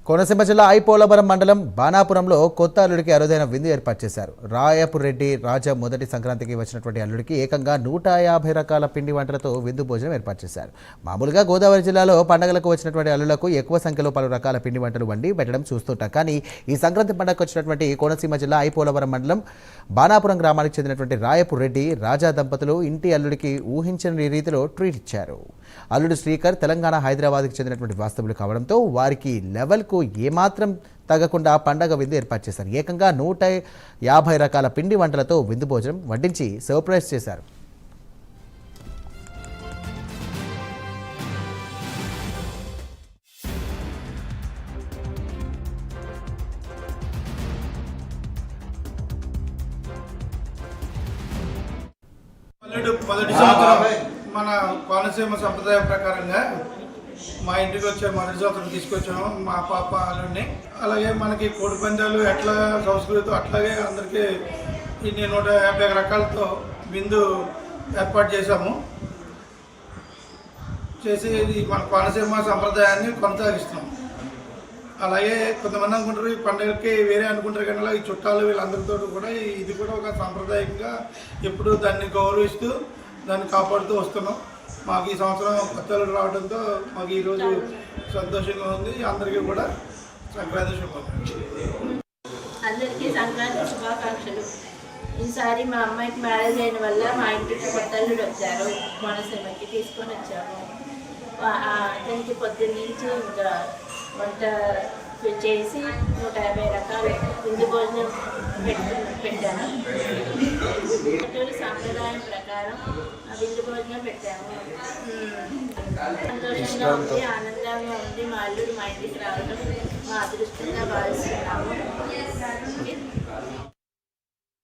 కోనసీమ జిల్లా ఐపోలవరం మండలం బాణాపురంలో కొత్త అల్లుడికి అరుదైన విందు ఏర్పాటు చేశారు. రాయపుర్ రెడ్డి రాజా మొదటి సంక్రాంతికి వచ్చినటువంటి అల్లుడికి ఏకంగా 150 రకాల పిండి వంటలతో విందు భోజనం ఏర్పాటు చేశారు. మామూలుగా గోదావరి జిల్లాలో పండుగలకు వచ్చినటువంటి అల్లులకు ఎక్కువ సంఖ్యలో పలు రకాల పిండి వంటలు వండి పెట్టడం చూస్తుంటాం. కానీ ఈ సంక్రాంతి పండుగకు వచ్చినటువంటి కోనసీమ జిల్లా ఐపోలవరం మండలం బాణాపురం గ్రామానికి చెందినటువంటి రాయపుర్ రెడ్డి రాజా దంపతులు ఇంటి అల్లుడికి ఊహించని రీతిలో ట్రీట్ ఇచ్చారు. అల్లుడు శ్రీకర్ తెలంగాణ హైదరాబాద్కి చెందినటువంటి వాస్తవులు కావడంతో వారికి లెవెల్కు ఏమాత్రం తగ్గకుండా పండగ విందు ఏర్పాటు చేశారు. ఏకంగా 150 రకాల పిండి వంటలతో విందు భోజనం వడ్డించి సర్ప్రైజ్ చేశారు. మొదటి సంవత్సరం మన కోనసీమ సంప్రదాయ ప్రకారంగా మా ఇంటికి వచ్చే మొదటి సంవత్సరం తీసుకొచ్చాము మా పాప అల్లుడిని. అలాగే మనకి కోడి పందాలు ఎట్లా సంస్కృతి అట్లాగే అందరికీ ఇన్ని 150 రకాలతో విందు ఏర్పాటు చేశాము. చేసి మన కోనసీమ సంప్రదాయాన్ని కొనసాగిస్తున్నాం. అలాగే కొంతమంది అనుకుంటారు ఈ పండుగకి వేరే అనుకుంటారు, కానీ ఈ చుట్టాలు వీళ్ళందరితో కూడా ఇది కూడా ఒక సాంప్రదాయంగా ఎప్పుడు దాన్ని గౌరవిస్తూ దాన్ని కాపాడుతూ వస్తున్నాం. మాకు ఈ సంవత్సరం కొత్తలు రావడంతో మాకు ఈరోజు సంతోషంగా ఉంది. అందరికీ కూడా సంక్రాంతి శుభాకాంక్షలు. అందరికీ సంక్రాంతి శుభాకాంక్షలు. ఈసారి మా అమ్మాయికి మ్యారేజ్ అయిన వల్ల మా ఇంటికి కొత్తల్లుడు వచ్చారు. కోనసీమకి తీసుకొని వచ్చాము. అతనికి పొద్దున్న నుంచి ఇంకా వంట చేసి 150 రకాల విందు భోజనం పెట్టాను. సాంప్రదాయం ప్రకారం విందు భోజనం పెట్టాము. సంతోషంగా ఉంది, ఆనందంగా ఉంది. మా అల్లుడు మా ఇంటికి రావడం మా అదృష్టంగా భావిస్తున్నాము.